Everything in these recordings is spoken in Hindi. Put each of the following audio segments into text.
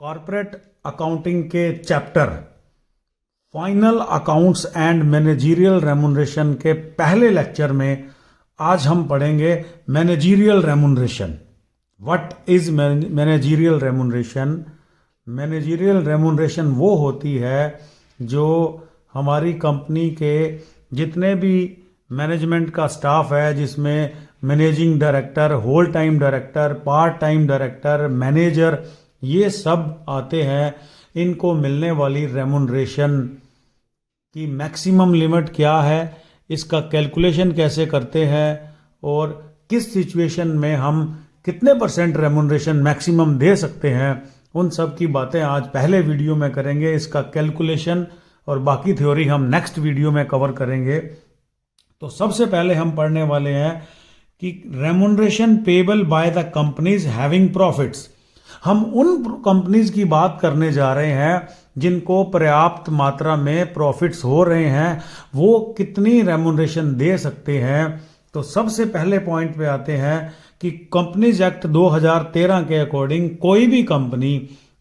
कॉर्पोरेट अकाउंटिंग के chapter final accounts and managerial remuneration के पहले लेक्चर में आज हम पढ़ेंगे managerial remuneration. What is managerial remuneration? Managerial remuneration वो होती है जो हमारी कंपनी के जितने भी मैनेजमेंट का स्टाफ है, जिसमें managing director, whole time director, part time director, manager, ये सब आते हैं। इनको मिलने वाली रेमुनरेशन की मैक्सिमम लिमिट क्या है, इसका कैलकुलेशन कैसे करते हैं और किस सिचुएशन में हम कितने % रेमुनरेशन मैक्सिमम दे सकते हैं, उन सब की बातें आज पहले वीडियो में करेंगे। इसका कैलकुलेशन और बाकी थ्योरी हम नेक्स्ट वीडियो में कवर करेंगे। तो सबसे पहले हम पढ़ने वाले हैं कि remuneration payable by the companies having profits. हम उन कंपनीज की बात करने जा रहे हैं जिनको पर्याप्त मात्रा में प्रॉफिट्स हो रहे हैं, वो कितनी रेमुनरेशन दे सकते हैं। तो सबसे पहले पॉइंट पे आते हैं कि कंपनीज एक्ट 2013 के अकॉर्डिंग कोई भी company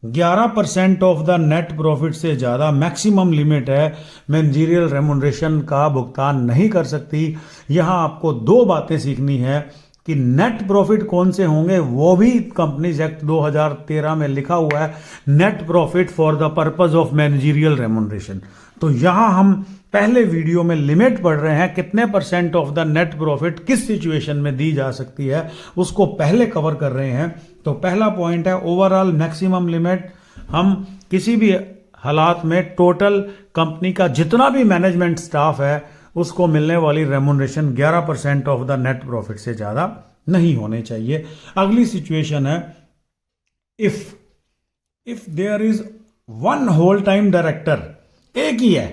11% of the net profit से ज़्यादा मैक्सिमम लिमिट है मैनेजरियल रेमुनरेशन का भुगतान नहीं कर सकती। यहाँ आपको दो बातें सीखनी है कि नेट प्रॉफिट कौन से होंगे, वो भी कंपनीज एक्ट 2013 में लिखा हुआ है, net profit for the purpose of managerial remuneration. तो यहां हम पहले वीडियो में लिमिट पढ़ रहे हैं, कितने % ऑफ द नेट प्रॉफिट किस सिचुएशन में दी जा सकती है, उसको पहले कवर कर रहे हैं। तो पहला पॉइंट है ओवरऑल मैक्सिमम लिमिट। हम किसी भी हालात में टोटल कंपनी का जितना भी मैनेजमेंट स्टाफ है उसको मिलने वाली remuneration 11% of the net profit से ज्यादा नहीं होने चाहिए। अगली सिचुएशन है if there is one whole time director, एक ही है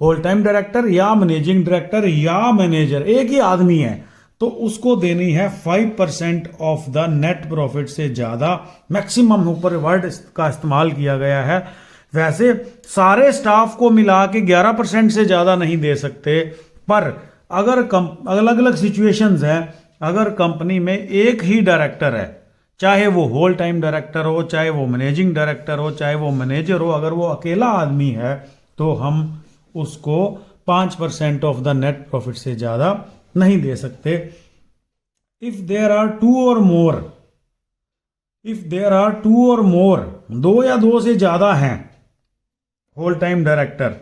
होल टाइम डायरेक्टर या मैनेजिंग डायरेक्टर या मैनेजर, एक ही आदमी है, तो उसको देनी है 5% ऑफ द नेट प्रॉफिट से ज्यादा मैक्सिमम। ऊपर वर्ड का इस्तेमाल किया गया है। वैसे सारे स्टाफ को मिला के 11% से ज्यादा नहीं दे सकते, पर अगर अलग अलग सिचुएशंस हैं, अगर कंपनी में एक ही डायरेक्टर है, चाहे वो होल टाइम डायरेक्टर हो, चाहे वो मैनेजिंग डायरेक्टर हो, चाहे वो मैनेजर हो, अगर वो अकेला आदमी है तो हम उसको 5% ऑफ द नेट प्रॉफिट से ज्यादा नहीं दे सकते। इफ देयर आर टू और मोर, दो या दो से ज्यादा हैं whole time director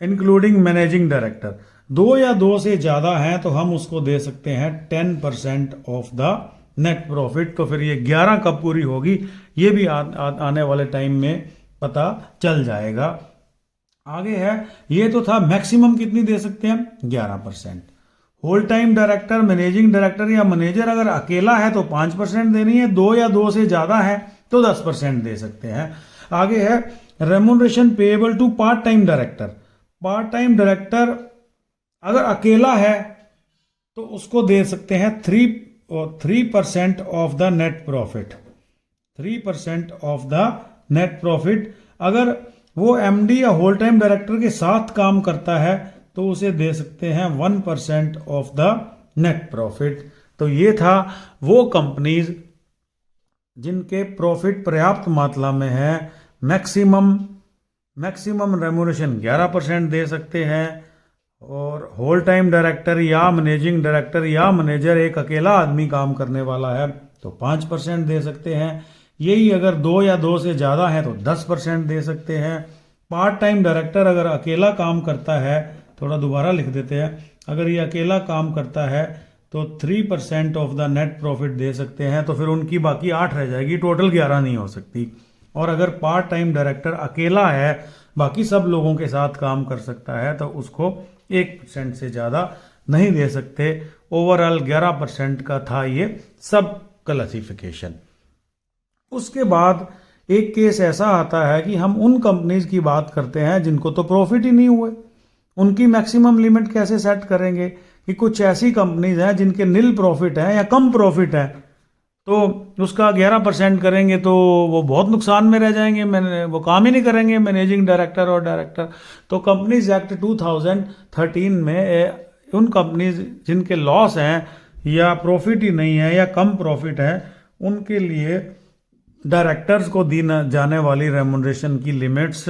including managing director, दो या दो से ज्यादा हैं तो हम उसको दे सकते हैं 10% ऑफ द नेट प्रॉफिट। तो फिर ये 11 कब पूरी होगी ये भी आने वाले टाइम में पता चल जाएगा। आगे है, ये तो था मैक्सिमम कितनी दे सकते हैं, 11%। Whole time director, managing director या मैनेजर अगर अकेला है तो 5% देनी है, दो या दो से ज्यादा है तो 10% दे सकते हैं। आगे है remuneration payable to part time director. Part time director अगर अकेला है तो उसको दे सकते हैं 3% of the net profit, 3% of the net profit. अगर वो एमडी या होल टाइम डायरेक्टर के साथ काम करता है तो उसे दे सकते हैं 1% ऑफ द नेट प्रॉफिट। तो ये था वो कंपनीज जिनके प्रॉफिट पर्याप्त मात्रा में है, मैक्सिमम रेमुनरेशन 11% दे सकते हैं, और होल टाइम डायरेक्टर या मैनेजिंग डायरेक्टर या मैनेजर एक अकेला आदमी काम करने वाला है तो 5% दे सकते हैं। यही अगर दो या दो से ज़्यादा है तो 10% दे सकते हैं। पार्ट टाइम डायरेक्टर अगर अकेला काम करता है, थोड़ा दोबारा लिख देते हैं, अगर ये अकेला काम करता है तो 3% ऑफ द नेट प्रॉफिट दे सकते हैं, तो फिर उनकी बाकी 8 रह जाएगी, टोटल 11 नहीं हो सकती। और अगर पार्ट टाइम डायरेक्टर अकेला है, बाकी सब लोगों के साथ काम कर सकता है, तो उसको 1% से ज़्यादा नहीं दे सकते। ओवरऑल 11% का था ये सब क्लासिफिकेशन। उसके बाद एक केस ऐसा आता है कि हम उन कंपनीज की बात करते हैं जिनको तो प्रॉफिट ही नहीं हुए, उनकी मैक्सिमम लिमिट कैसे सेट करेंगे कि कुछ ऐसी कंपनीज हैं जिनके नील प्रॉफिट है या कम प्रॉफिट है, तो उसका 11% करेंगे तो वो बहुत नुकसान में रह जाएंगे, वो काम ही नहीं करेंगे मैनेजिंग डायरेक्टर और डायरेक्टर। तो कंपनीज एक्ट 2013 में उन कंपनीज जिनके लॉस हैं या प्रॉफिट ही नहीं है या कम प्रॉफिट है, उनके लिए डायरेक्टर्स को दी जाने वाली रेमुनरेशन की लिमिट्स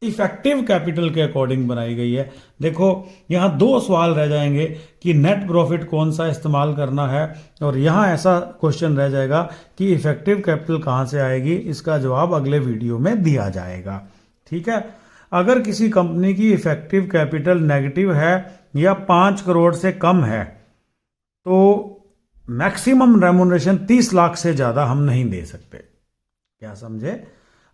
इफेक्टिव कैपिटल के अकॉर्डिंग बनाई गई है। देखो यहाँ दो सवाल रह जाएंगे कि नेट प्रॉफिट कौन सा इस्तेमाल करना है, और यहाँ ऐसा क्वेश्चन रह जाएगा कि इफेक्टिव कैपिटल कहाँ से आएगी। इसका जवाब अगले वीडियो में दिया जाएगा। ठीक है, अगर किसी कंपनी की इफेक्टिव कैपिटल नेगेटिव है या 5 करोड़ से कम है तो मैक्सिमम रेमुनरेशन 30 लाख से ज़्यादा हम नहीं दे सकते। क्या समझे?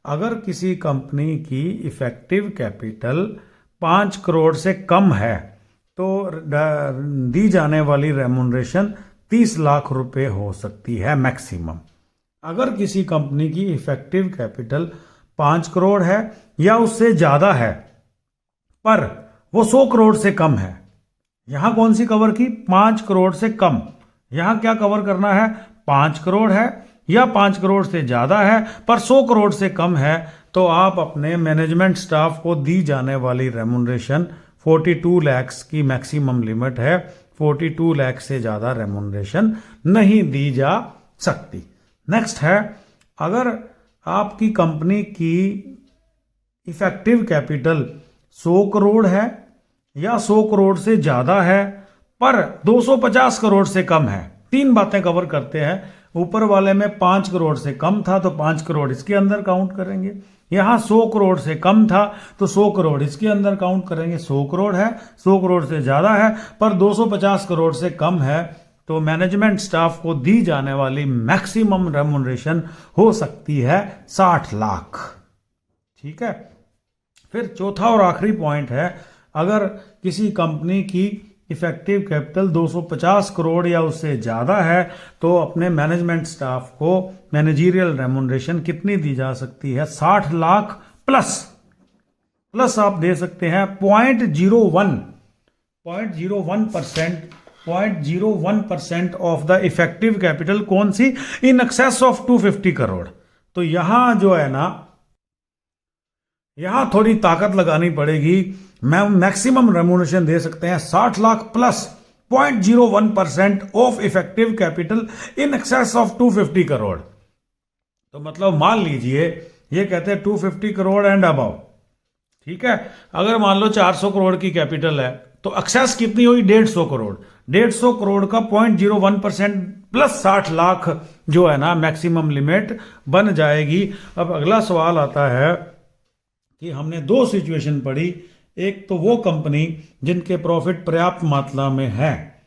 अगर किसी कंपनी की इफेक्टिव कैपिटल 5 करोड़ से कम है तो दी जाने वाली रेमुनरेशन 30 लाख रुपए हो सकती है मैक्सिमम। अगर किसी कंपनी की इफेक्टिव कैपिटल 5 करोड़ है या उससे ज़्यादा है पर वो 100 करोड़ से कम है, यहां कौन सी कवर की? 5 करोड़ से कम। यहां क्या कवर करना है? 5 करोड़ है या 5 करोड़ से ज़्यादा है पर 100 करोड़ से कम है, तो आप अपने मैनेजमेंट स्टाफ को दी जाने वाली रेमुनरेशन 42 लाख की मैक्सिमम लिमिट है। 42 लाख से ज़्यादा रेमुनरेशन नहीं दी जा सकती। नेक्स्ट है, अगर आपकी कंपनी की इफेक्टिव कैपिटल 100 करोड़ है या 100 करोड़ से ज़्यादा है पर 250 करोड़ से कम है। तीन बातें कवर करते हैं। ऊपर वाले में 5 करोड़ से कम था तो 5 करोड़ इसके अंदर काउंट करेंगे। यहां 100 करोड़ से कम था तो 100 करोड़ इसके अंदर काउंट करेंगे। 100 करोड़ है, 100 करोड़ से ज्यादा है पर 250 करोड़ से कम है, तो मैनेजमेंट स्टाफ को दी जाने वाली मैक्सिमम रेमुनरेशन हो सकती है 60 लाख। ठीक है, फिर चौथा और आखिरी पॉइंट है, अगर किसी कंपनी की इफेक्टिव कैपिटल 250 करोड़ या उससे ज़्यादा है तो अपने मैनेजमेंट स्टाफ को मैनेजरियल रेमुनरेशन कितनी दी जा सकती है? 60 लाख प्लस आप दे सकते हैं 0.01% ऑफ द इफेक्टिव कैपिटल। कौन सी? In excess of 250 crore. तो यहां जो है ना, यहां थोड़ी ताकत लगानी पड़ेगी। मैक्सिमम रेमुनरेशन दे सकते हैं 60 lakh plus 0.01% of effective capital in excess of 250 crore. तो मतलब मान लीजिए ये कहते हैं 250 करोड़ एंड अबव। ठीक है, अगर मान लो 400 करोड़ की कैपिटल है तो एक्सेस कितनी हुई? 150 करोड़। 150 करोड़ का 0.01% प्लस 60 लाख जो है ना मैक्सिमम लिमिट बन जाएगी। अब अगला सवाल आता है कि हमने दो सिचुएशन पढ़ी। एक तो वो कंपनी जिनके प्रॉफिट पर्याप्त मात्रा में है,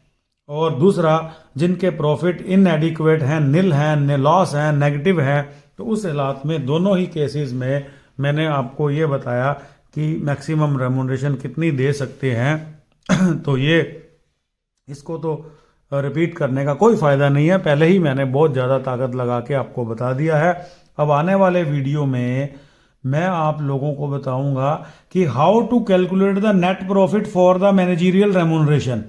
और दूसरा जिनके प्रॉफिट इनएडिक्वेट हैं, निल हैं, लॉस हैं, नेगेटिव है। तो उस हालात में दोनों ही केसेस में मैंने आपको ये बताया कि मैक्सिमम रेमुनरेशन कितनी दे सकते हैं। तो ये इसको तो रिपीट करने का कोई फ़ायदा नहीं है, पहले ही मैंने बहुत ज़्यादा ताकत लगा के आपको बता दिया है। अब आने वाले वीडियो में मैं आप लोगों को बताऊंगा कि how to calculate the net profit for the managerial remuneration.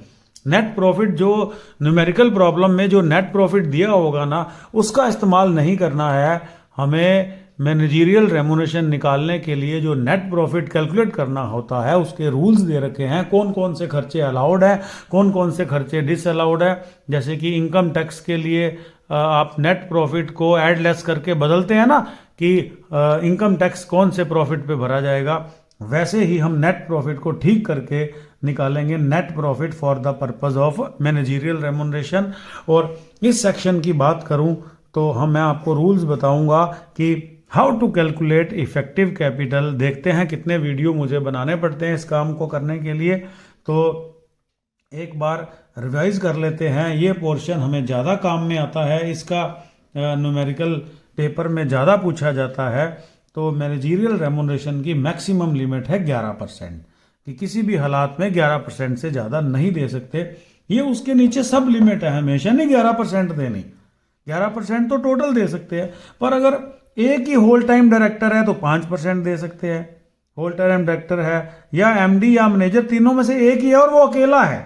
Net profit जो न्यूमेरिकल प्रॉब्लम में जो नेट प्रॉफिट दिया होगा ना, उसका इस्तेमाल नहीं करना है। हमें मैनेजरियल रेमुनरेशन निकालने के लिए जो नेट प्रॉफिट कैलकुलेट करना होता है उसके रूल्स दे रखे हैं। कौन कौन से खर्चे अलाउड है, कौन कौन से खर्चे डिसअलाउड है। जैसे कि इनकम टैक्स के लिए आप नेट प्रॉफिट को ऐड लेस करके बदलते हैं ना कि इनकम टैक्स कौन से प्रॉफिट पे भरा जाएगा, वैसे ही हम नेट प्रॉफिट को ठीक करके निकालेंगे net profit for the purpose of managerial remuneration. और इस सेक्शन की बात करूं तो मैं आपको रूल्स बताऊंगा कि how to calculate effective capital. देखते हैं कितने वीडियो मुझे बनाने पड़ते हैं इस काम को करने के लिए, तो एक बार रिवाइज कर लेते हैं। ये पोर्शन हमें ज़्यादा काम में आता है, इसका न्यूमेरिकल पेपर में ज़्यादा पूछा जाता है। तो मैनेजरियल रेमुनरेशन की मैक्सिमम लिमिट है 11%, कि किसी भी हालात में 11% से ज़्यादा नहीं दे सकते। ये उसके नीचे सब लिमिट है, हमेशा नहीं 11% देनी। 11% तो टोटल दे सकते हैं, पर अगर एक ही होल टाइम डायरेक्टर है तो 5% दे सकते हैं। होल टाइम डायरेक्टर है या एमडी या मैनेजर, तीनों में से एक ही है और वो अकेला है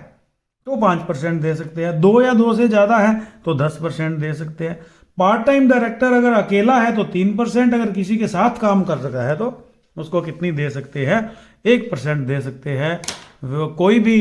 तो 5% दे सकते हैं। 2 या 2 से ज़्यादा है तो 10% दे सकते हैं। पार्ट टाइम डायरेक्टर अगर अकेला है तो 3%, अगर किसी के साथ काम कर रहा है तो उसको कितनी दे सकते हैं? 1% दे सकते हैं। कोई भी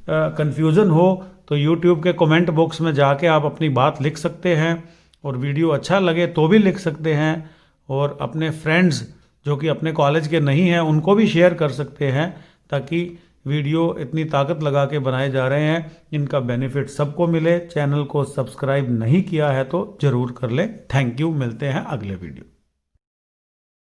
कंफ्यूजन हो तो यूट्यूब के कमेंट बॉक्स में जाके आप अपनी बात लिख सकते हैं और वीडियो अच्छा लगे तो भी लिख सकते हैं, और अपने फ्रेंड्स जो कि अपने कॉलेज के नहीं हैं उनको भी शेयर कर सकते हैं, ताकि वीडियो इतनी ताकत लगा के बनाए जा रहे हैं, इनका बेनिफिट सबको मिले। चैनल को सब्सक्राइब नहीं किया है तो ज़रूर कर ले। थैंक यू, मिलते हैं अगले वीडियो।